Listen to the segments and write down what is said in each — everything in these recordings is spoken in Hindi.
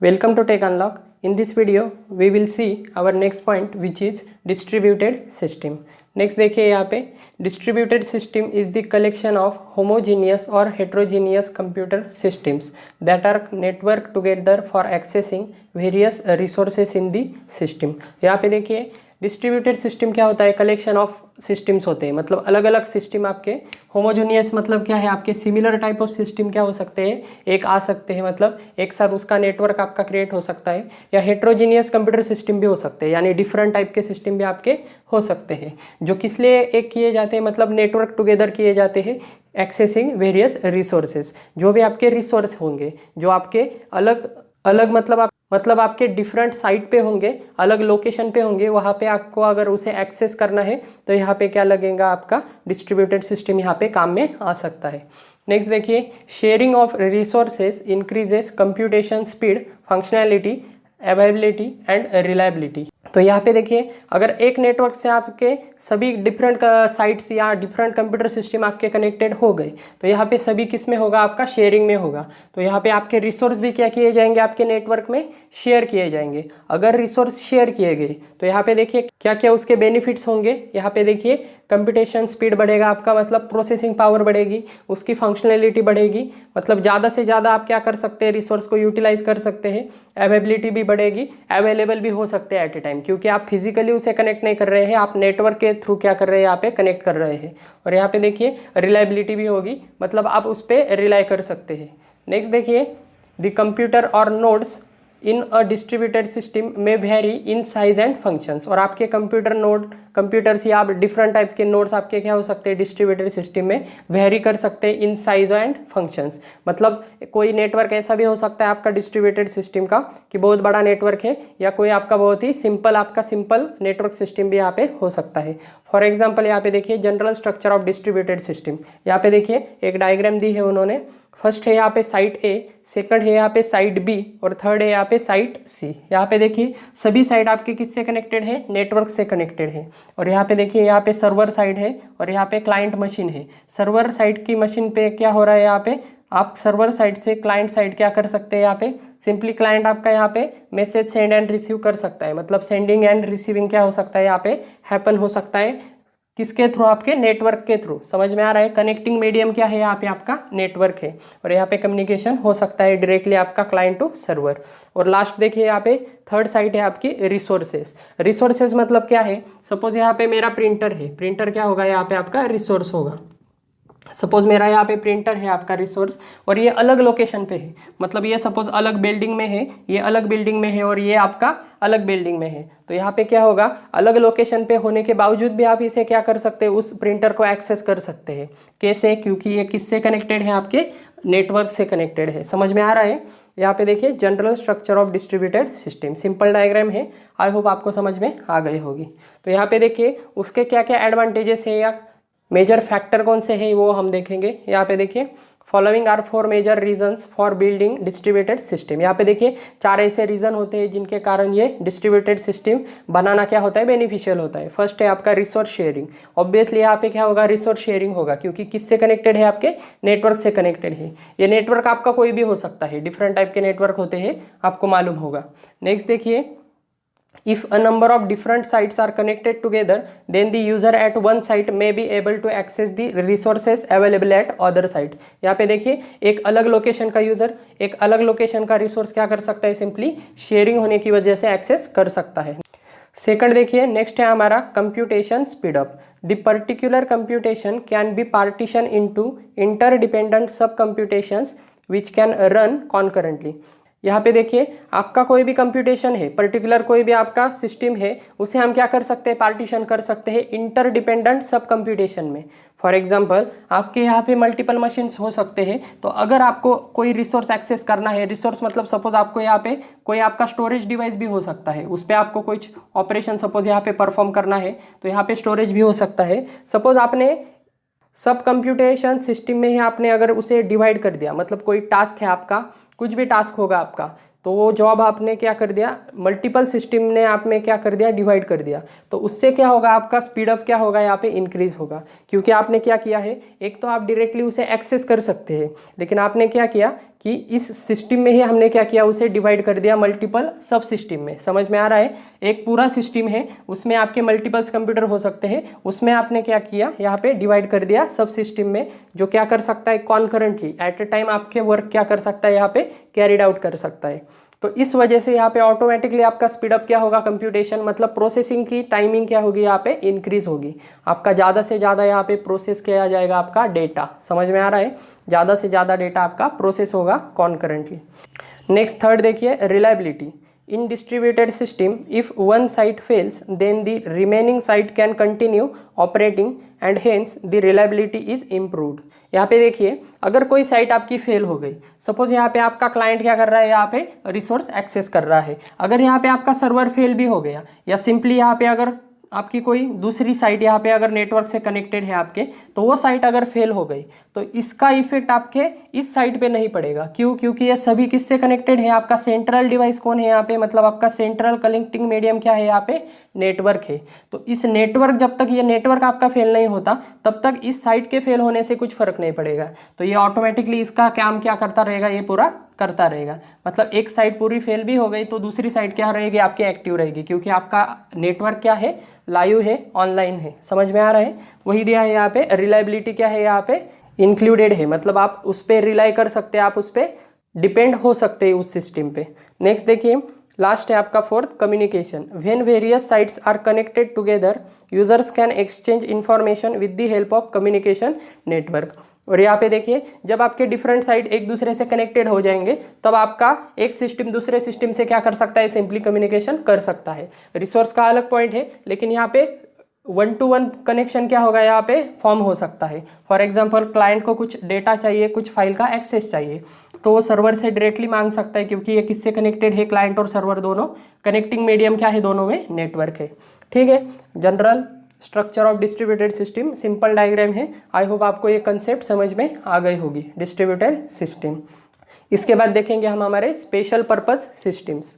Welcome to Tech Unlock. In this video, we will see our next point which is distributed system. Next देखिए यहाँ पे distributed system is the collection of homogeneous or heterogeneous computer systems that are networked together for accessing various resources in the system. यहाँ पे देखिए डिस्ट्रीब्यूटेड सिस्टम क्या होता है, कलेक्शन ऑफ सिस्टम्स होते हैं, मतलब अलग अलग सिस्टम आपके। होमोजेनियस मतलब क्या है, आपके सिमिलर टाइप ऑफ सिस्टम क्या हो सकते हैं, एक आ सकते हैं, मतलब एक साथ उसका नेटवर्क आपका क्रिएट हो सकता है। या हेट्रोजीनियस कंप्यूटर सिस्टम भी हो सकते हैं, यानी डिफरेंट टाइप के सिस्टम भी आपके हो सकते हैं, जो किस लिए एक किए जाते हैं, मतलब नेटवर्क टुगेदर किए जाते हैं एक्सेसिंग वेरियस रिसोर्सेज। जो भी आपके रिसोर्स होंगे जो आपके अलग अलग मतलब आपके डिफरेंट साइट पे होंगे, अलग लोकेशन पे होंगे, वहाँ पे आपको अगर उसे एक्सेस करना है तो यहाँ पे क्या लगेगा, आपका डिस्ट्रीब्यूटेड सिस्टम यहाँ पे काम में आ सकता है। नेक्स्ट देखिए, sharing of resources increases computation speed, functionality, availability and reliability. तो यहाँ पे देखिए, अगर एक नेटवर्क से आपके सभी डिफरेंट साइट्स या डिफरेंट कंप्यूटर सिस्टम आपके कनेक्टेड हो गए तो यहाँ पे सभी किस में होगा, आपका शेयरिंग में होगा। तो यहाँ पे आपके रिसोर्स भी क्या किए जाएंगे, आपके नेटवर्क में शेयर किए जाएंगे। अगर रिसोर्स शेयर किए गए तो यहाँ पे देखिए क्या क्या उसके बेनिफिट्स होंगे। यहाँ पे देखिए कंप्यूटेशन स्पीड बढ़ेगा आपका, मतलब प्रोसेसिंग पावर बढ़ेगी, उसकी फंक्शनैलिटी बढ़ेगी, मतलब ज़्यादा से ज़्यादा आप क्या कर सकते हैं, रिसोर्स को यूटिलाइज कर सकते हैं। अवेलेबिलिटी भी बढ़ेगी, अवेलेबल भी हो सकते हैं एट ए टाइम, क्योंकि आप फिजिकली उसे कनेक्ट नहीं कर रहे हैं, आप नेटवर्क के थ्रू क्या कर रहे हैं, यहाँ पे कनेक्ट कर रहे हैं। और यहाँ पे देखिए रिलायबिलिटी भी होगी, मतलब आप उस पर रिलाई कर सकते हैं। नेक्स्ट देखिए, द कंप्यूटर और nodes in a distributed system में vary in size and functions. और आपके कंप्यूटर्स या आप डिफरेंट टाइप के नोड्स आपके क्या हो सकते हैं, डिस्ट्रीब्यूटेड सिस्टम में वेरी कर सकते हैं इन साइज एंड फंक्शंस। मतलब कोई नेटवर्क ऐसा भी हो सकता है आपका डिस्ट्रीब्यूटेड सिस्टम का कि बहुत बड़ा नेटवर्क है, या कोई आपका बहुत ही सिंपल नेटवर्क सिस्टम भी यहाँ पे हो सकता है। फॉर एग्जाम्पल यहाँ पे देखिए general structure of distributed system. यहाँ पे देखिए एक डायग्राम दी है उन्होंने। फर्स्ट है यहाँ पे साइट ए, सेकंड है यहाँ पे साइट बी, और थर्ड है यहाँ पे साइट सी। यहाँ पे देखिए सभी साइट आपके किससे कनेक्टेड है, नेटवर्क से कनेक्टेड है। और यहाँ पे देखिए यहाँ पे सर्वर साइड है और यहाँ पे क्लाइंट मशीन है। सर्वर साइड की मशीन पे क्या हो रहा है, यहाँ पे आप सर्वर साइड से क्लाइंट साइड क्या कर सकते हैं, यहाँ पे सिंपली क्लाइंट आपका यहाँ पे मैसेज सेंड एंड रिसीव कर सकता है, मतलब सेंडिंग एंड रिसीविंग क्या हो सकता है, यहाँ पे हैपन हो सकता है। किसके थ्रू, आपके नेटवर्क के थ्रू। समझ में आ रहा है, कनेक्टिंग मीडियम क्या है, यहाँ पे आपका नेटवर्क है। और यहाँ पे कम्युनिकेशन हो सकता है डायरेक्टली आपका क्लाइंट टू सर्वर। और लास्ट देखिए यहाँ पे थर्ड साइट है आपकी रिसोर्सेज। रिसोर्सेज मतलब क्या है, सपोज यहाँ पे मेरा प्रिंटर है, प्रिंटर क्या होगा, यहाँ पे आपका रिसोर्स होगा। सपोज मेरा यहाँ पे प्रिंटर है आपका रिसोर्स, और ये अलग लोकेशन पे है, मतलब ये सपोज अलग बिल्डिंग में है, ये अलग बिल्डिंग में है, और ये आपका अलग बिल्डिंग में है। तो यहाँ पे क्या होगा, अलग लोकेशन पे होने के बावजूद भी आप इसे क्या कर सकते हैं, उस प्रिंटर को एक्सेस कर सकते हैं। कैसे, क्योंकि ये किससे कनेक्टेड है, आपके नेटवर्क से कनेक्टेड है। समझ में आ रहा है। यहाँ पे देखिए general structure of distributed system, simple diagram है, आई होप आपको समझ में आ गई होगी। तो यहाँ पे देखिए उसके क्या क्या एडवांटेजेस है या मेजर फैक्टर कौन से हैं वो हम देखेंगे। यहाँ पे देखिए following are 4 major reasons for building distributed system. यहाँ पे देखिए 4 ऐसे रीजन होते हैं जिनके कारण ये डिस्ट्रीब्यूटेड सिस्टम बनाना क्या होता है, बेनिफिशियल होता है। फर्स्ट है आपका रिसोर्स शेयरिंग। ऑब्वियसली यहाँ पे क्या होगा, रिसोर्स शेयरिंग होगा, क्योंकि किससे कनेक्टेड है, आपके नेटवर्क से कनेक्टेड है। ये नेटवर्क आपका कोई भी हो सकता है, डिफरेंट टाइप के नेटवर्क होते हैं, आपको मालूम होगा। नेक्स्ट देखिए, if a number of different sites are connected together, then the user at one site may be able to access the resources available at other site। यहाँ पे देखिए एक अलग लोकेशन का यूजर एक अलग लोकेशन का रिसोर्स क्या कर सकता है, सिंपली शेयरिंग होने की वजह से एक्सेस कर सकता है। सेकंड देखिए, नेक्स्ट है हमारा computation speed up. The particular computation can be partition into interdependent sub computations which can run concurrently. यहाँ पे देखिए आपका कोई भी कंप्यूटेशन है, पर्टिकुलर कोई भी आपका सिस्टम है, उसे हम क्या कर सकते हैं, पार्टीशन कर सकते हैं इंटरडिपेंडेंट सब कंप्यूटेशन में। फॉर एग्जांपल आपके यहाँ पे मल्टीपल मशीन्स हो सकते हैं, तो अगर आपको कोई रिसोर्स एक्सेस करना है, रिसोर्स मतलब सपोज आपको यहाँ पे कोई आपका स्टोरेज डिवाइस भी हो सकता है, उस पर आपको कुछ ऑपरेशन सपोज यहाँ पे परफॉर्म करना है, तो यहाँ पे स्टोरेज भी हो सकता है। सपोज आपने सब कंप्यूटेशन सिस्टम में ही आपने अगर उसे डिवाइड कर दिया, मतलब कोई टास्क है आपका, कुछ भी टास्क होगा आपका, तो वो जॉब आपने क्या कर दिया, मल्टीपल सिस्टम ने आप में क्या कर दिया, डिवाइड कर दिया, तो उससे क्या होगा, आपका स्पीड अप क्या होगा, यहाँ पे इंक्रीज होगा। क्योंकि आपने क्या किया है, एक तो आप डायरेक्टली उसे एक्सेस कर सकते हैं, लेकिन आपने क्या किया कि इस सिस्टम में ही हमने क्या किया, उसे डिवाइड कर दिया मल्टीपल सब सिस्टम में। समझ में आ रहा है? एक पूरा सिस्टम है, उसमें आपके मल्टीपल्स कंप्यूटर हो सकते हैं, उसमें आपने क्या किया, यहाँ पे डिवाइड कर दिया सब सिस्टम में, जो क्या कर सकता है, कॉन्करेंटली एट ए टाइम आपके वर्क क्या कर सकता है, यहाँ पे कैरिड आउट कर सकता है। तो इस वजह से यहाँ पे ऑटोमेटिकली आपका स्पीडअप क्या होगा, कंप्यूटेशन मतलब प्रोसेसिंग की टाइमिंग क्या होगी, यहाँ पे इंक्रीज होगी। आपका ज़्यादा से ज़्यादा यहाँ पे प्रोसेस किया जाएगा आपका डेटा। समझ में आ रहा है? ज़्यादा से ज़्यादा डेटा आपका प्रोसेस होगा कॉन्करेंटली। नेक्स्ट थर्ड देखिए, reliability. In distributed system, if one site fails, then the remaining site can continue operating and hence the reliability is improved. यहाँ पे देखिए, अगर कोई साइट आपकी फेल हो गई, सपोज यहाँ पे आपका क्लाइंट क्या कर रहा है, यहाँ पे रिसोर्स एक्सेस कर रहा है, अगर यहाँ पे आपका सर्वर फेल भी हो गया, या सिंपली यहाँ पे अगर आपकी कोई दूसरी साइट यहाँ पे अगर नेटवर्क से कनेक्टेड है आपके, तो वो साइट अगर फेल हो गई तो इसका इफेक्ट आपके इस साइट पे नहीं पड़ेगा। क्यों? क्योंकि ये सभी किससे कनेक्टेड है, आपका सेंट्रल डिवाइस कौन है यहाँ पे, मतलब आपका सेंट्रल कनेक्टिंग मीडियम क्या है यहाँ पे, नेटवर्क है। तो इस नेटवर्क, जब तक ये नेटवर्क आपका फेल नहीं होता तब तक इस साइट के फेल होने से कुछ फर्क नहीं पड़ेगा। तो ये ऑटोमेटिकली इसका काम क्या करता रहेगा, ये पूरा करता रहेगा। मतलब एक साइट पूरी फेल भी हो गई तो दूसरी साइट क्या रहेगी, आपकी एक्टिव रहेगी, क्योंकि आपका नेटवर्क क्या है, लाइव है, ऑनलाइन है। समझ में आ रहा है? वही दिया है यहाँ पे, रिलायबिलिटी क्या है यहाँ पे, इंक्लूडेड है, मतलब आप उस पर रिलाई कर सकते हैं, आप उस पर डिपेंड हो सकते हैं उस सिस्टम पे। नेक्स्ट देखिए, लास्ट है आपका fourth, communication. When various sites are connected together, users can exchange information with the help of communication network. और यहाँ पे देखिए, जब आपके डिफरेंट साइट एक दूसरे से कनेक्टेड हो जाएंगे तब आपका एक सिस्टम दूसरे सिस्टम से क्या कर सकता है, सिंपली कम्युनिकेशन कर सकता है। रिसोर्स का अलग पॉइंट है, लेकिन यहाँ पे 1 to 1 कनेक्शन क्या होगा, यहाँ पे फॉर्म हो सकता है। फॉर एग्जांपल, क्लाइंट को कुछ डेटा चाहिए, कुछ फाइल का एक्सेस चाहिए, तो वो सर्वर से डायरेक्टली मांग सकता है, क्योंकि ये किससे कनेक्टेड है, क्लाइंट और सर्वर दोनों। कनेक्टिंग मीडियम क्या है, दोनों में नेटवर्क है। ठीक है, general structure of distributed system, simple diagram है। आई होप आपको ये कंसेप्ट समझ में आ गई होगी, डिस्ट्रीब्यूटेड सिस्टम। इसके बाद देखेंगे हम हमारे special purpose systems.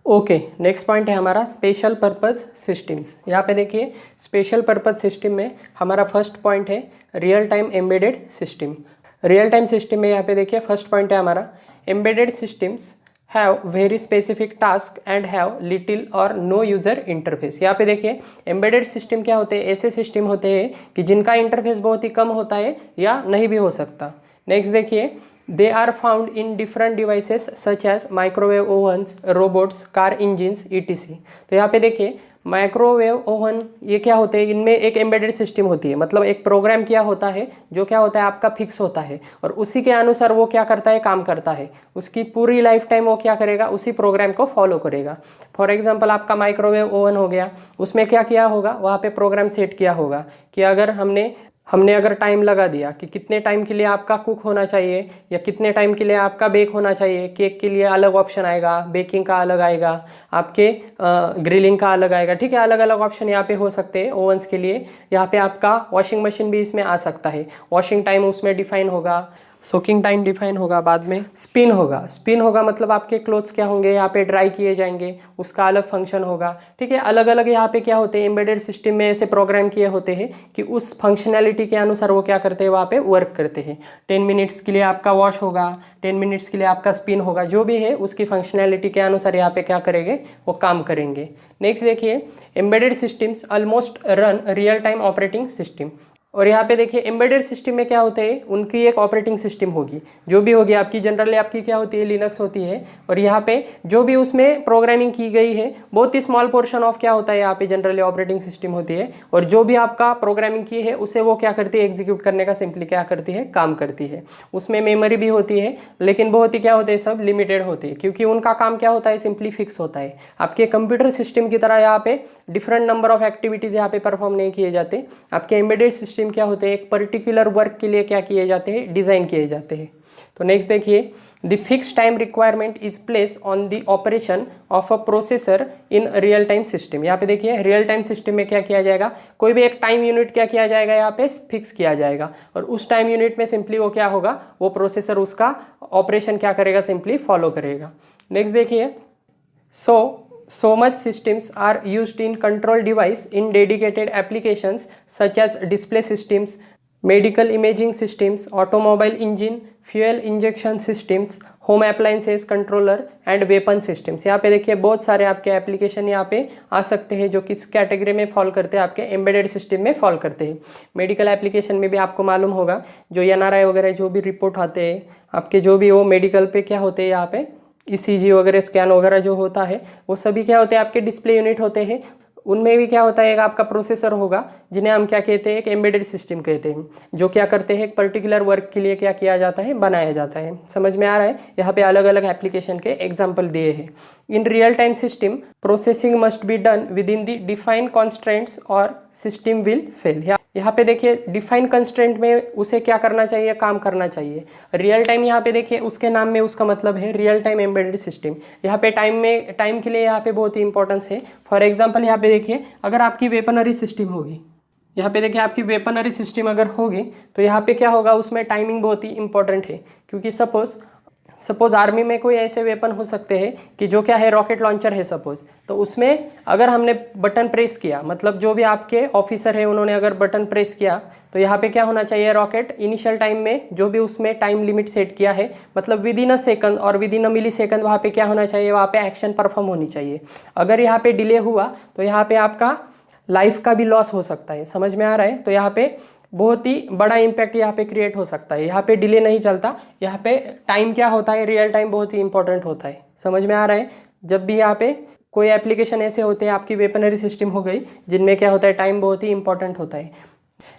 Okay, next point है हमारा स्पेशल पर्पज सिस्टम्स। यहाँ पे देखिए, स्पेशल पर्पज सिस्टम में हमारा फर्स्ट पॉइंट है real time embedded system. Real time system में यहाँ पे देखिए, फर्स्ट पॉइंट है हमारा, embedded systems have very specific task and have little और नो यूज़र इंटरफेस। यहाँ पे देखिए, एम्बेडेड सिस्टम क्या होते हैं, ऐसे सिस्टम होते हैं कि जिनका इंटरफेस बहुत ही कम होता है या नहीं भी हो सकता। नेक्स्ट देखिए, they are found in different devices such as microwave ovens, robots, car engines ETC। तो यहाँ पे देखिए, माइक्रोवेव ओवन ये क्या होते हैं, इनमें एक एम्बेडेड सिस्टम होती है, मतलब एक प्रोग्राम किया होता है जो क्या होता है, आपका फिक्स होता है, और उसी के अनुसार वो क्या करता है, काम करता है। उसकी पूरी लाइफ टाइम वो क्या करेगा, उसी प्रोग्राम को फॉलो करेगा। फॉर एग्जांपल, आपका माइक्रोवेव ओवन हो गया, उसमें क्या किया होगा, वहाँ पे प्रोग्राम सेट किया होगा कि अगर हमने अगर टाइम लगा दिया कि कितने टाइम के लिए आपका कुक होना चाहिए या कितने टाइम के लिए आपका बेक होना चाहिए, केक के लिए अलग ऑप्शन आएगा, बेकिंग का अलग आएगा, आपके ग्रिलिंग का अलग आएगा। ठीक है, अलग अलग ऑप्शन यहाँ पे हो सकते हैं ओवन्स के लिए। यहाँ पे आपका वॉशिंग मशीन भी इसमें आ सकता है, वॉशिंग टाइम उसमें डिफाइन होगा, सोकिंग टाइम डिफाइन होगा, बाद में स्पिन होगा मतलब आपके क्लोथ्स क्या होंगे, यहाँ पे ड्राई किए जाएंगे, उसका अलग फंक्शन होगा। ठीक है, अलग अलग यहाँ पे क्या होते हैं, एम्बेडेड सिस्टम में ऐसे प्रोग्राम किए होते हैं कि उस फंक्शनैलिटी के अनुसार वो क्या करते हैं, वहाँ पे वर्क करते हैं। 10 मिनट्स के लिए आपका वॉश होगा, 10 मिनट्स के लिए आपका स्पिन होगा, जो भी है उसकी फंक्शनैलिटी के अनुसार यहाँ पे क्या करेंगे, वो काम करेंगे। नेक्स्ट देखिए, embedded systems almost run real time operating system. और यहाँ पे देखिए, एम्बेडेड सिस्टम में क्या होते हैं, उनकी एक ऑपरेटिंग सिस्टम होगी, जो भी होगी आपकी, जनरली आपकी क्या होती है, लिनक्स होती है। और यहाँ पे जो भी उसमें प्रोग्रामिंग की गई है, बहुत ही स्मॉल पोर्शन ऑफ क्या होता है, यहाँ पे जनरली ऑपरेटिंग सिस्टम होती है। और जो भी आपका प्रोग्रामिंग की है उसे वो क्या करती है, एग्जीक्यूट करने का सिंपली क्या करती है, काम करती है। उसमें मेमोरी भी होती है, लेकिन बहुत ही क्या होते हैं, सब लिमिटेड होते हैं, क्योंकि उनका काम क्या होता है, सिंपली फिक्स होता है। आपके कंप्यूटर सिस्टम की तरह यहाँ पे डिफरेंट नंबर ऑफ एक्टिविटीज़ यहाँ पे परफॉर्म नहीं किए जाते। आपके एम्बेडेड सिस्टम क्या होते हैं, एक पर्टिकुलर वर्क के लिए क्या किए जाते हैं, डिज़ाइन किए जाते हैं। तो नेक्स्ट देखिए, the fix time requirement is place on the operation of a processor in real time system. यहाँ पे देखिए, रियल टाइम सिस्टम में क्या किया जाएगा, कोई भी एक टाइम यूनिट क्या किया जाएगा, यहाँ पे फिक्स किया जाएगा, और उस टाइम यूनिट में सिंपली वो क्या होगा, वो प्रोसेसर उसका ऑपरेशन क्या करेगा, सिंपली फॉलो करेगा। नेक्स्ट देखिए, So much systems are used in control device in dedicated applications such as display systems, medical imaging systems, automobile engine, fuel injection systems, home appliances controller and weapon systems. यहाँ पे देखिए बहुत सारे आपके एप्लीकेशन यहाँ पे आ सकते हैं जो किस कैटेगरी में फॉल करते हैं, आपके एम्बेडेड सिस्टम में फॉल करते हैं। मेडिकल एप्लीकेशन में भी आपको मालूम होगा जो NRI वगैरह जो भी रिपोर्ट आते हैं आपके, जो भी वो मेडिकल पे क्या होते हैं यहाँ पे ECG वगैरह स्कैन वगैरह जो होता है वो सभी क्या होते हैं आपके डिस्प्ले यूनिट होते हैं। उनमें भी क्या होता है एक आपका प्रोसेसर होगा जिन्हें हम क्या कहते हैं, एक एम्बेडेड सिस्टम कहते हैं, जो क्या करते हैं एक पर्टिकुलर वर्क के लिए क्या किया जाता है, बनाया जाता है। समझ में आ रहा है? यहाँ पे अलग अलग एप्लीकेशन के एग्जाम्पल दिए हैं। इन real time system processing must be done with in the defined constraints और सिस्टम विल फेल। यहाँ पे देखिए डिफाइंड कंस्ट्रेंट में उसे क्या करना चाहिए, काम करना चाहिए। रियल टाइम यहाँ पे देखिए उसके नाम में उसका मतलब है रियल टाइम एम्बेडेड सिस्टम। यहाँ पे टाइम के लिए यहाँ पे बहुत ही इंपॉर्टेंस है। फॉर एग्जांपल यहाँ पे देखिए अगर आपकी वेपनरी सिस्टम होगी, यहाँ पे देखिए आपकी वेपनरी सिस्टम अगर होगी तो यहाँ पे क्या होगा, उसमें टाइमिंग बहुत ही इंपॉर्टेंट है। क्योंकि सपोज आर्मी में कोई ऐसे वेपन हो सकते हैं कि जो क्या है रॉकेट लॉन्चर है सपोज, तो उसमें अगर हमने बटन प्रेस किया, मतलब जो भी आपके ऑफिसर है उन्होंने अगर बटन प्रेस किया तो यहाँ पे क्या होना चाहिए, रॉकेट इनिशियल टाइम में जो भी उसमें टाइम लिमिट सेट किया है, मतलब विद इन अ सेकंड और within a millisecond वहाँ पे क्या होना चाहिए, वहाँ पे एक्शन परफॉर्म होनी चाहिए। अगर यहाँ पे डिले हुआ तो यहाँ पे आपका लाइफ का भी लॉस हो सकता है। समझ में आ रहा है? तो यहाँ पे बहुत ही बड़ा इम्पैक्ट यहाँ पे क्रिएट हो सकता है। यहाँ पे डिले नहीं चलता, यहाँ पे टाइम क्या होता है, रियल टाइम बहुत ही इंपॉर्टेंट होता है। समझ में आ रहा है? जब भी यहाँ पे कोई एप्लीकेशन ऐसे होते हैं आपकी वेपनरी सिस्टम हो गई जिनमें क्या होता है, टाइम बहुत ही इंपॉर्टेंट होता है।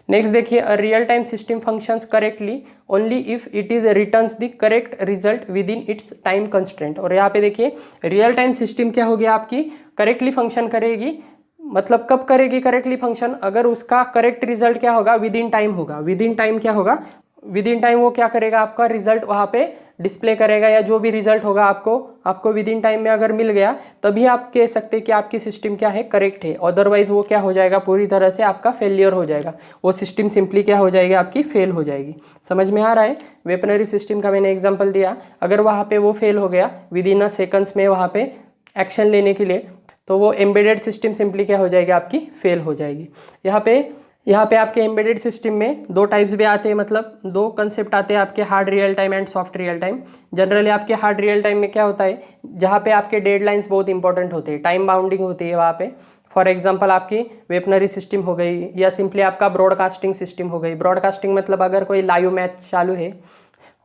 नेक्स्ट देखिए, a real time system functions correctly only if it is returns the correct result with in its time constraint. और यहाँ पे देखिए रियल टाइम सिस्टम क्या होगी, आपकी करेक्टली फंक्शन करेगी। मतलब कब करेगी करेक्टली फंक्शन, अगर उसका करेक्ट रिजल्ट क्या होगा, विद इन टाइम होगा। विद इन टाइम क्या होगा, विद इन टाइम वो क्या करेगा, आपका रिजल्ट वहाँ पे डिस्प्ले करेगा, या जो भी रिजल्ट होगा आपको विद इन टाइम में अगर मिल गया तभी आप कह सकते हैं कि आपकी सिस्टम क्या है, करेक्ट है। अदरवाइज वो क्या हो जाएगा, पूरी तरह से आपका फेलियर हो जाएगा, वो सिस्टम सिंपली क्या हो जाएगी, आपकी फेल हो जाएगी। समझ में आ रहा है? वेपनरी सिस्टम का मैंने एग्जाम्पल दिया, अगर वहाँ पे वो फेल हो गया विद इन अ सेकंड्स में वहाँ पे एक्शन लेने के लिए, तो वो एम्बेडेड सिस्टम सिंपली क्या हो जाएगी, आपकी फेल हो जाएगी। यहाँ पे आपके एम्बेडेड सिस्टम में दो टाइप्स भी आते हैं, मतलब दो कंसेप्ट आते हैं आपके, hard real time and soft real time. Generally आपके हार्ड रियल टाइम में क्या होता है, जहाँ पे आपके डेडलाइंस बहुत इंपॉर्टेंट होते हैं, टाइम बाउंडिंग होती है वहाँ पे। फॉर एग्जांपल आपकी वेपनरी सिस्टम हो गई, या सिंपली आपका ब्रॉडकास्टिंग सिस्टम हो गई। ब्रॉडकास्टिंग मतलब अगर कोई लाइव मैच चालू है,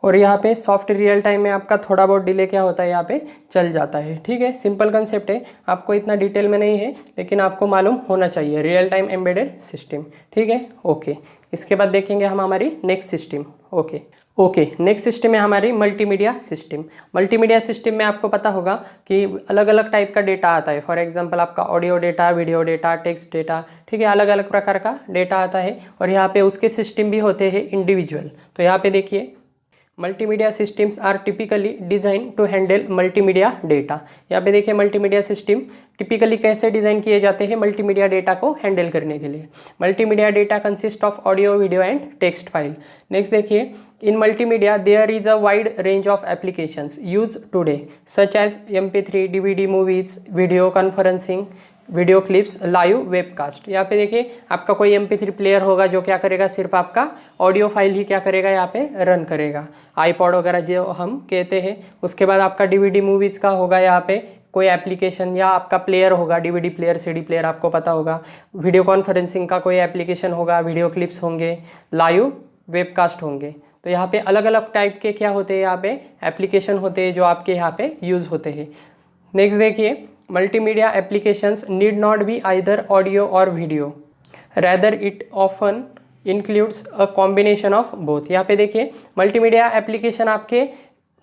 और यहाँ पे सॉफ्ट रियल टाइम में आपका थोड़ा बहुत डिले क्या होता है, यहाँ पे चल जाता है। ठीक है, सिंपल कंसेप्ट है, आपको इतना डिटेल में नहीं है लेकिन आपको मालूम होना चाहिए, रियल टाइम एम्बेडेड सिस्टम। ठीक है, ओके। इसके बाद देखेंगे हम हमारी next system. Okay, next system है हमारी मल्टीमीडिया सिस्टम। मल्टीमीडिया सिस्टम में आपको पता होगा कि अलग अलग टाइप का डेटा आता है। फॉर एग्जांपल आपका audio data, video data, text data, ठीक है, अलग अलग प्रकार का डेटा आता है, और यहाँ पे उसके सिस्टम भी होते हैं इंडिविजुअल। तो यहाँ पे देखिए, multimedia systems are typically design to handle multimedia data. यहाँ पे देखिए मल्टीमीडिया सिस्टम टिपिकली कैसे डिज़ाइन किए जाते हैं मल्टीमीडिया डेटा को हैंडल करने के लिए। Multimedia data consist of audio, video and text file. Next देखिए, in multimedia there is a wide range of applications use today such as MP3, DVD, movies, video conferencing, video clips, live webcast. यहाँ पे देखिए आपका कोई MP3 प्लेयर होगा जो क्या करेगा, सिर्फ आपका ऑडियो फाइल ही क्या करेगा, यहाँ पे रन करेगा, आईपॉड वगैरह जो हम कहते हैं। उसके बाद आपका DVD मूवीज़ का होगा, यहाँ पे कोई एप्लीकेशन, या आपका प्लेयर होगा, DVD प्लेयर, CD प्लेयर आपको पता होगा। वीडियो कॉन्फ्रेंसिंग का कोई एप्लीकेशन होगा, वीडियो क्लिप्स होंगे, लाइव वेबकास्ट होंगे। तो यहाँ पे अलग अलग टाइप के क्या होते हैं, यहाँ पे एप्लीकेशन होते हैं जो आपके यहाँ पे यूज़ होते हैं। नेक्स्ट देखिए, multimedia applications need not be either audio or video, rather it often includes a combination of both। यहाँ पे देखिए मल्टीमीडिया एप्लीकेशन आपके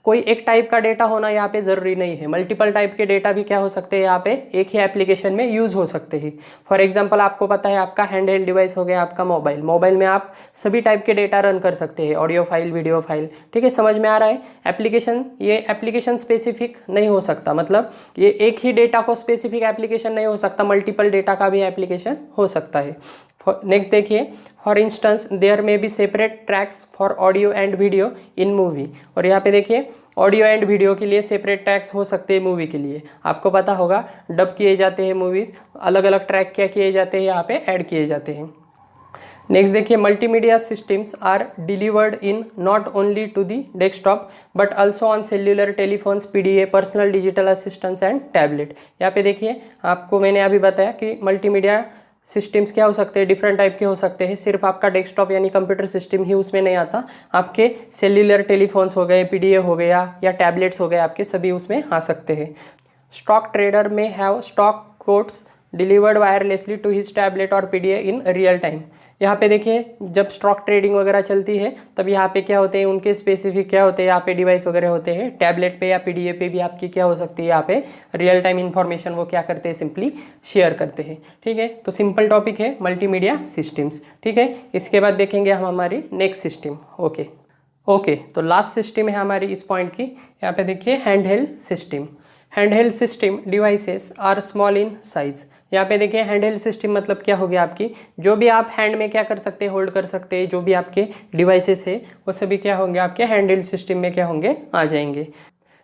कोई एक टाइप का डेटा होना यहाँ पे ज़रूरी नहीं है, मल्टीपल टाइप के डेटा भी क्या हो सकते हैं, यहाँ पे एक ही एप्लीकेशन में यूज़ हो सकते हैं। फॉर एग्जांपल आपको पता है आपका हैंड हेल्ड डिवाइस हो गया आपका मोबाइल में आप सभी टाइप के डेटा रन कर सकते हैं, ऑडियो फाइल, वीडियो फाइल। ठीक है, समझ में आ रहा है? ये एप्लीकेशन स्पेसिफिक नहीं हो सकता, मतलब ये एक ही डेटा को स्पेसिफिक एप्लीकेशन नहीं हो सकता, मल्टीपल डेटा का भी एप्लीकेशन हो सकता है। नेक्स्ट देखिए, फॉर इंस्टेंस देयर में B separate tracks for audio and video in movie. और यहाँ पे देखिए ऑडियो एंड वीडियो के लिए सेपरेट ट्रैक्स हो सकते हैं मूवी के लिए। आपको पता होगा डब किए जाते हैं मूवीज़, अलग अलग ट्रैक क्या किए जाते हैं, यहाँ पे ऐड किए जाते हैं। नेक्स्ट देखिए multimedia systems are delivered in not only to the desktop but also on cellular telephones, PDA, personal digital assistants and tablet. यहाँ पे देखिए आपको मैंने अभी बताया कि मल्टीमीडिया सिस्टम्स क्या हो सकते हैं, डिफरेंट टाइप के हो सकते हैं। सिर्फ आपका डेस्कटॉप यानी कंप्यूटर सिस्टम ही उसमें नहीं आता, आपके सेल्युलर टेलीफोन्स हो गए, पीडीए हो गया या टैबलेट्स हो गए, आपके सभी उसमें आ सकते हैं। Stock trader may have stock codes delivered wirelessly to his tablet और पीडीए इन रियल टाइम। यहाँ पे देखिए जब स्टॉक ट्रेडिंग वगैरह चलती है तब यहाँ पे क्या होते हैं, उनके स्पेसिफिक क्या होते हैं यहाँ पे डिवाइस वगैरह होते हैं। टैबलेट पे या पीडीए पे भी आपकी क्या हो सकती है, यहाँ पे रियल टाइम इन्फॉर्मेशन वो क्या करते हैं, सिंपली शेयर करते हैं। ठीक है, तो सिंपल टॉपिक है मल्टीमीडिया सिस्टम्स। ठीक है, इसके बाद देखेंगे हम हमारी नेक्स्ट सिस्टम। ओके, तो लास्ट सिस्टम है हमारी इस पॉइंट की। यहाँ पे देखिए hand held system. Hand held system devices are small in size. यहाँ पे देखिए हैंड हेल्ड सिस्टम मतलब क्या हो गया, आपकी जो भी आप हैंड में क्या कर सकते हैं, होल्ड कर सकते हैं, जो भी आपके डिवाइसेस है वो सभी क्या होंगे, आपके हैंड हेल्ड सिस्टम में क्या होंगे, आ जाएंगे।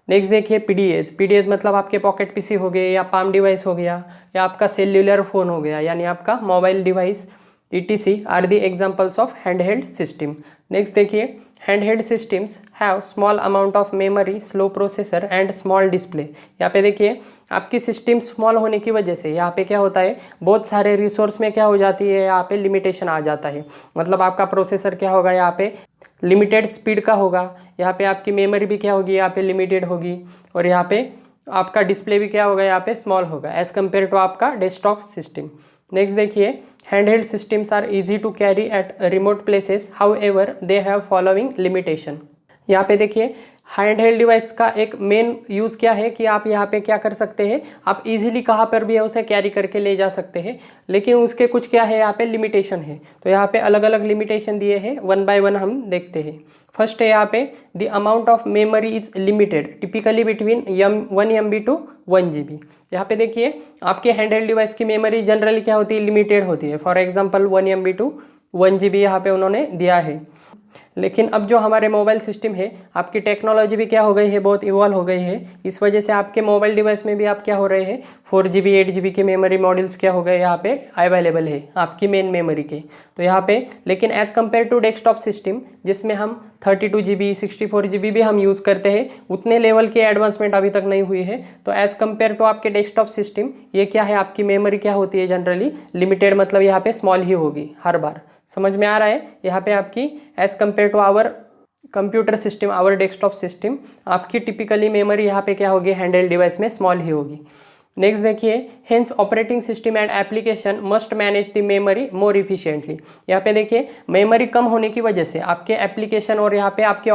नेक्स्ट देखिए पीडीएस मतलब आपके पॉकेट पीसी हो गए या पाम डिवाइस हो गया या आपका सेल्युलर फ़ोन हो गया, यानी आपका mobile device etc are the examples of hand held system. Next देखिए handheld systems have small amount of memory, slow processor and small display. यहाँ पे देखिए आपकी सिस्टम स्मॉल होने की वजह से यहाँ पे क्या होता है, बहुत सारे रिसोर्स में क्या हो जाती है, यहाँ पे लिमिटेशन आ जाता है। मतलब आपका प्रोसेसर क्या होगा, यहाँ पे लिमिटेड स्पीड का होगा, यहाँ पे आपकी मेमोरी भी क्या होगी, यहाँ पे लिमिटेड होगी, और यहाँ पे आपका डिस्प्ले भी क्या होगा, यहाँ पे स्मॉल होगा एज कम्पेयर टू आपका डेस्कटॉप सिस्टम। नेक्स्ट देखिए handheld systems are easy to carry at remote places, however they have following limitation. यहाँ पे देखिए हैंडहेल्ड डिवाइस का एक मेन यूज़ क्या है कि आप यहाँ पे क्या कर सकते हैं, आप इजीली कहाँ पर भी है उसे कैरी करके ले जा सकते हैं, लेकिन उसके कुछ क्या है, यहाँ पे लिमिटेशन है। तो यहाँ पे अलग अलग लिमिटेशन दिए हैं, वन बाय वन हम देखते हैं। फर्स्ट है यहाँ पे the amount of memory is limited, typically between 1 MB to 1 GB। यहाँ पे देखिए आपके हैंडहेल्ड डिवाइस की मेमोरी जनरली क्या होती है, लिमिटेड होती है। For example 1 MB to 1 GB यहाँ पे उन्होंने दिया है। लेकिन अब जो हमारे मोबाइल सिस्टम है, आपकी टेक्नोलॉजी भी क्या हो गई है, बहुत इवॉल्व हो गई है। इस वजह से आपके मोबाइल डिवाइस में भी आप क्या हो रहे हैं, 4 GB 8 GB के मेमोरी मॉडल्स क्या हो गए यहाँ पे अवेलेबल है आपकी मेन मेमोरी के। तो यहाँ पे लेकिन as compare to desktop system जिसमें हम 32 GB 64 GB भी हम यूज़ करते हैं, उतने लेवल की एडवांसमेंट अभी तक नहीं हुई है। तो एज़ कम्पेयर टू आपके डेस्कटॉप सिस्टम ये क्या है, आपकी मेमोरी क्या होती है, जनरली लिमिटेड, मतलब यहाँ पे स्मॉल ही होगी हर बार। समझ में आ रहा है, यहाँ पे आपकी as compare to our computer system, our desktop system, आपकी टिपिकली मेमोरी यहाँ पे क्या होगी, हैंडहेल्ड डिवाइस में स्मॉल ही होगी। नेक्स्ट देखिए hence operating system and application must manage the memory more efficiently. यहाँ पे देखिए मेमोरी कम होने की वजह से आपके एप्लीकेशन और यहाँ पे आपके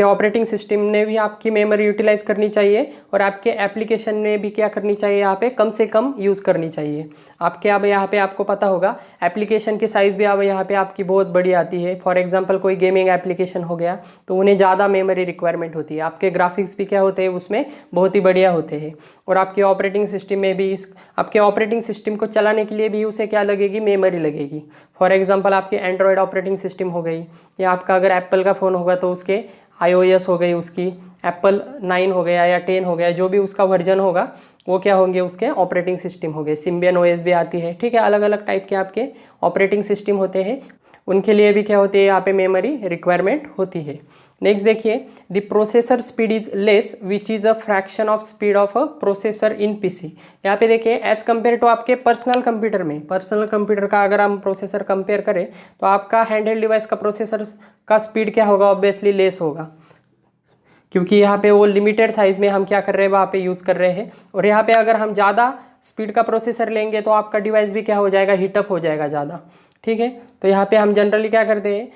ऑपरेटिंग सिस्टम ने भी आपकी मेमोरी यूटिलाइज करनी चाहिए और आपके एप्लीकेशन ने भी क्या करनी चाहिए, यहाँ पे कम से कम यूज़ करनी चाहिए। आपके अब यहाँ पे आपको पता होगा एप्लीकेशन की साइज़ भी अब यहाँ पे आपकी बहुत बड़ी आती है। फॉर एग्जांपल कोई गेमिंग एप्लीकेशन हो गया तो उन्हें ज़्यादा मेमोरी रिक्वायरमेंट होती है। आपके ग्राफिक्स भी क्या होते हैं, उसमें बहुत ही बढ़िया होते हैं। और आपके ऑपरेटिंग सिस्टम में भी आपके ऑपरेटिंग सिस्टम को चलाने के लिए भी उसे क्या लगेगी, मेमोरी लगेगी। फॉर एग्जाम्पल आपकी एंड्रॉयड ऑपरेटिंग सिस्टम हो गई, या आपका अगर एप्पल का फ़ोन होगा तो उसके iOS हो गई, उसकी एप्पल 9 हो गया या 10 हो गया, जो भी उसका वर्जन होगा वो क्या होंगे, उसके ऑपरेटिंग सिस्टम हो गए। सिम्बियन OS भी आती है, ठीक है, अलग अलग टाइप के आपके ऑपरेटिंग सिस्टम होते हैं, उनके लिए भी क्या होती है, यहाँ पे मेमोरी रिक्वायरमेंट होती है। नेक्स्ट देखिए the processor speed is less which is a fraction of speed of a processor in PC. यहाँ पे देखिए एज कम्पेयर टू आपके पर्सनल कंप्यूटर का अगर हम प्रोसेसर कंपेयर करें तो आपका हैंडहेल्ड डिवाइस का प्रोसेसर का स्पीड क्या होगा, ऑब्वियसली लेस होगा, क्योंकि यहाँ पे वो लिमिटेड साइज़ में हम क्या कर रहे हैं, वहाँ पे यूज़ कर रहे हैं। और यहाँ पे अगर हम ज़्यादा स्पीड का प्रोसेसर लेंगे तो आपका डिवाइस भी क्या हो जाएगा, हीटअप हो जाएगा ज़्यादा, ठीक है। तो यहाँ पे हम जनरली क्या करते हैं,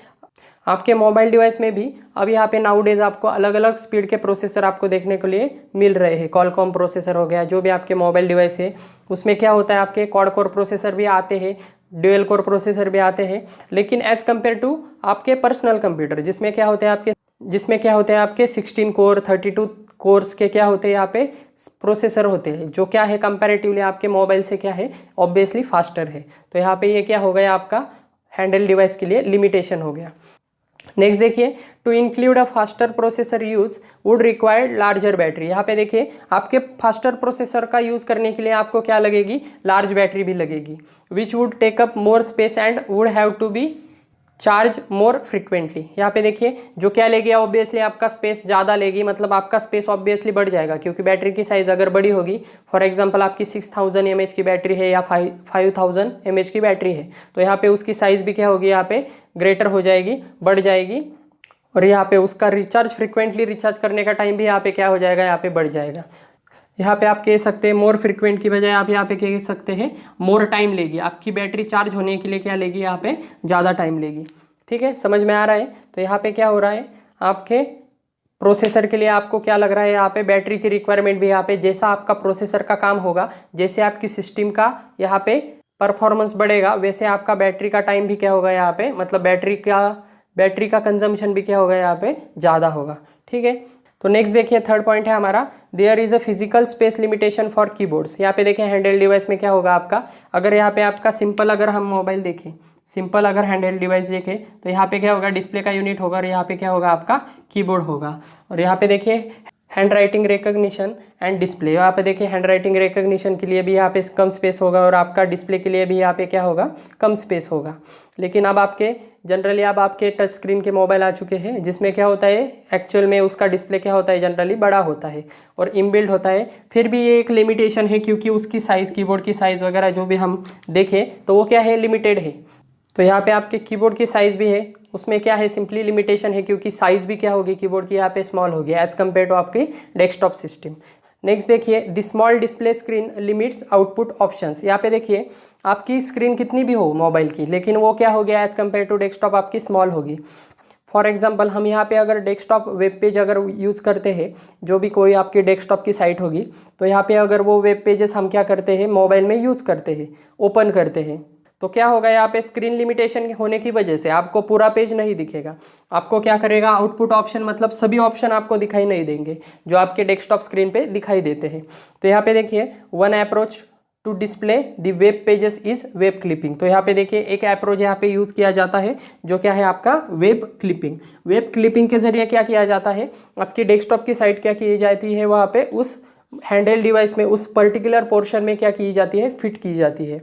आपके मोबाइल डिवाइस में भी अब यहाँ पे नाउडेज आपको अलग अलग स्पीड के प्रोसेसर आपको देखने के लिए मिल रहे हैं। कॉलकॉम प्रोसेसर हो गया, जो भी आपके मोबाइल डिवाइस है उसमें क्या होता है, आपके क्वाड कोर प्रोसेसर भी आते हैं, ड्यूअल कोर प्रोसेसर भी आते हैं। लेकिन एज कम्पेयर टू आपके पर्सनल कंप्यूटर जिसमें क्या होते हैं आपके 16 कोर 32 कोर्स के क्या होते हैं यहाँ पे प्रोसेसर होते हैं, जो क्या है कंपैरेटिवली आपके मोबाइल से क्या है, ऑब्वियसली फास्टर है। तो यहाँ पे ये क्या हो गया, आपका हैंडल डिवाइस के लिए लिमिटेशन हो गया। नेक्स्ट देखिए to include a faster processor use would require larger battery. यहाँ पे देखिए आपके फास्टर प्रोसेसर का यूज़ करने के लिए आपको क्या लगेगी, लार्ज बैटरी भी लगेगी, which would take up more space and would have to be charge more frequently. यहाँ पे देखिए जो क्या लेगी, ऑब्वियसली आपका स्पेस ज़्यादा लेगी, मतलब आपका स्पेस ऑब्वियसली बढ़ जाएगा क्योंकि बैटरी की साइज़ अगर बड़ी होगी, फॉर एग्जांपल आपकी 6000 mAh की बैटरी है या 5000 mAh की बैटरी है, तो यहाँ पे उसकी साइज़ भी क्या होगी, यहाँ पे ग्रेटर हो जाएगी, बढ़ जाएगी, और यहाँ पे उसका रिचार्ज फ्रिक्वेंटली रिचार्ज करने का टाइम भी यहाँ पे क्या हो जाएगा, यहाँ पे बढ़ जाएगा। यहाँ पे आप कह सकते हैं मोर फ्रिक्वेंट की बजाय आप यहाँ पे कह सकते हैं मोर टाइम लेगी, आपकी बैटरी चार्ज होने के लिए क्या लेगी, यहाँ पे ज़्यादा टाइम लेगी। ठीक है, समझ में आ रहा है। तो यहाँ पे क्या हो रहा है, आपके प्रोसेसर के लिए आपको क्या लग रहा है, यहाँ पे बैटरी की रिक्वायरमेंट भी यहाँ पे जैसा आपका प्रोसेसर का काम होगा, जैसे आपकी सिस्टम का यहाँ पे परफॉर्मेंस बढ़ेगा, वैसे आपका बैटरी का टाइम भी क्या होगा यहाँ पे, मतलब बैटरी का कंजम्पशन भी क्या होगा, यहाँ पे ज़्यादा होगा। ठीक है, तो नेक्स्ट देखिए थर्ड पॉइंट है हमारा, there is a physical space limitation for keyboards. यहाँ पे देखें हैंडहेल्ड डिवाइस में क्या होगा आपका, अगर यहाँ पे आपका सिंपल अगर हम मोबाइल देखें, सिंपल अगर हैंडहेल्ड डिवाइस देखें तो यहाँ पे क्या होगा, डिस्प्ले का यूनिट होगा और यहाँ पे क्या होगा, आपका कीबोर्ड होगा। और यहाँ पे देखिए hand writing recognition and display, यहाँ पे देखिए हैंड राइटिंग रिकॉग्निशन के लिए भी यहाँ पे कम स्पेस होगा और आपका डिस्प्ले के लिए भी यहाँ पे क्या होगा, कम स्पेस होगा। लेकिन अब आपके टच स्क्रीन के मोबाइल आ चुके हैं जिसमें क्या होता है, एक्चुअल में उसका डिस्प्ले क्या होता है, जनरली बड़ा होता है और इनबिल्ट होता है। फिर भी ये एक लिमिटेशन है क्योंकि उसकी साइज़, कीबोर्ड की साइज़ वगैरह जो भी हम देखें तो वो क्या है, लिमिटेड है। तो यहाँ पे आपके कीबोर्ड की साइज़ भी है, उसमें क्या है, सिंपली लिमिटेशन है क्योंकि साइज़ भी क्या होगी कीबोर्ड की, यहाँ पे स्मॉल होगी एज कम्पेयर टू आपकी डेस्कटॉप सिस्टम। नेक्स्ट देखिए the small display screen limits output options. यहाँ पे देखिए आपकी स्क्रीन कितनी भी हो मोबाइल की, लेकिन वो क्या हो गया, एज कम्पेयर टू डेस्कटॉप आपकी स्मॉल होगी। फॉर एग्जांपल हम यहाँ पे अगर डेस्कटॉप वेब पेज अगर यूज़ करते हैं, जो भी कोई आपकी डेस्कटॉप की साइट होगी, तो यहाँ पे अगर वो वेब पेजेस हम क्या करते हैं, मोबाइल में यूज़ करते हैं, ओपन करते हैं, तो क्या होगा, यहाँ पे स्क्रीन लिमिटेशन होने की वजह से आपको पूरा पेज नहीं दिखेगा। आपको क्या करेगा, आउटपुट ऑप्शन, मतलब सभी ऑप्शन आपको दिखाई नहीं देंगे जो आपके डेस्कटॉप स्क्रीन पे दिखाई देते हैं। तो यहाँ पे देखिए one approach to display the web pages is web clipping. तो यहाँ पे देखिए एक अप्रोच यहाँ पे यूज़ किया जाता है जो क्या है, आपका वेब क्लिपिंग। वेब क्लिपिंग के जरिए क्या किया जाता है, आपकी डेस्कटॉप की साइट क्या की जाती है, वहाँ पे उस हैंडहेल्ड डिवाइस में उस पर्टिकुलर पोर्शन में क्या की जाती है, फिट की जाती है।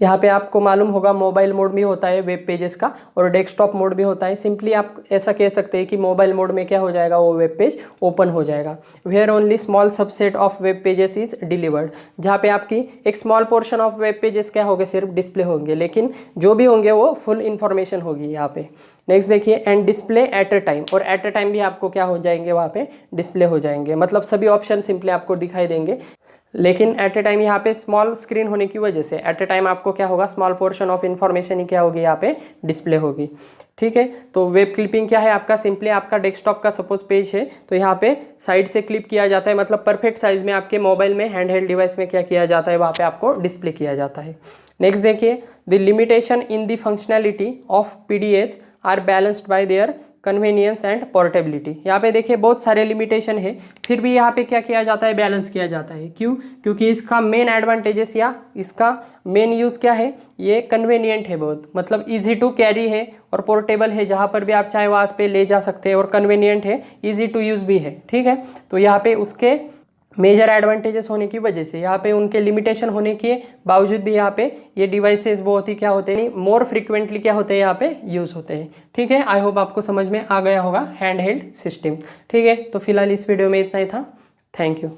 यहाँ पे आपको मालूम होगा मोबाइल मोड भी होता है वेब पेजेस का और डेस्कटॉप मोड भी होता है। सिंपली आप ऐसा कह सकते हैं कि मोबाइल मोड में क्या हो जाएगा, वो वेब पेज ओपन हो जाएगा। Where only small subset of web pages is delivered, जहाँ पे आपकी एक small portion of web pages क्या होंगे, सिर्फ डिस्प्ले होंगे, लेकिन जो भी होंगे वो फुल इन्फॉर्मेशन होगी यहाँ पे। नेक्स्ट देखिए and display at a time, और एट अ टाइम भी आपको क्या हो जाएंगे, वहाँ पे डिस्प्ले हो जाएंगे, मतलब सभी ऑप्शन सिंपली आपको दिखाई देंगे। लेकिन एट ए टाइम यहाँ पे स्मॉल स्क्रीन होने की वजह से एट ए टाइम आपको क्या होगा, स्मॉल पोर्शन ऑफ इन्फॉर्मेशन ही क्या होगी, यहाँ पे डिस्प्ले होगी। ठीक है, तो वेब क्लिपिंग क्या है आपका, सिंपली आपका डेस्कटॉप का सपोज पेज है तो यहाँ पे साइड से क्लिप किया जाता है, मतलब परफेक्ट साइज में आपके मोबाइल में हैंडहेल्ड डिवाइस में क्या किया जाता है, वहाँ पे आपको डिस्प्ले किया जाता है। नेक्स्ट देखिए the limitation in the functionality of PDAs are balanced by their convenience and portability. यहाँ पे देखिए बहुत सारे लिमिटेशन है, फिर भी यहाँ पे क्या किया जाता है, बैलेंस किया जाता है। क्यों, क्योंकि इसका मेन एडवांटेजेस या इसका मेन यूज़ क्या है, ये कन्वीनियंट है बहुत, मतलब इजी टू कैरी है और पोर्टेबल है, जहाँ पर भी आप चाहे वहाँ पे ले जा सकते हैं, और कन्वीनियंट है, इजी टू यूज़ भी है। ठीक है, तो यहाँ पे उसके मेजर एडवांटेजेस होने की वजह से, यहाँ पे उनके लिमिटेशन होने के बावजूद भी यहाँ पे ये डिवाइसेस बहुत ही क्या होते हैं, मोर फ्रिक्वेंटली क्या होते हैं, यहाँ पे यूज़ होते हैं। ठीक है, आई होप आपको समझ में आ गया होगा हैंडहेल्ड सिस्टम। ठीक है, तो फिलहाल इस वीडियो में इतना ही था। Thank you.